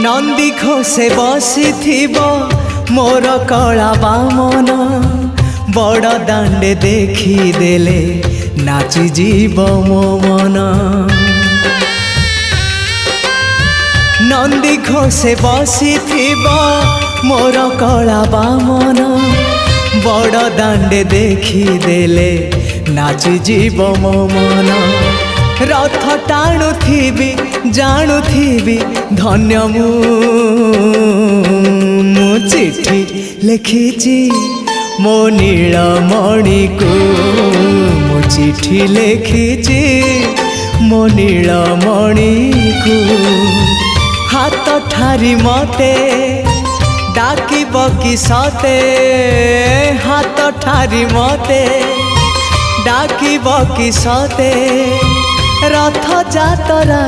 नंदी घोषे बसी मोर कला बामन बड़ दांडे देखी देले नाची जीव मो मन। नंदी घोषे बसी मोर कला बामन बड़ दांडे देखी देले नाची जीव मो मन। रथ टाणुथिबी जाणुथिबी धन्य मु चिट्ठी लिखिची मो नीलमणि को मु चिट्ठी लिखिची मो नीलमणि को। हाथ ठारी मते डाकिब कि सते हाथ ठारी मते डाकिब कि सते रथ जातरा।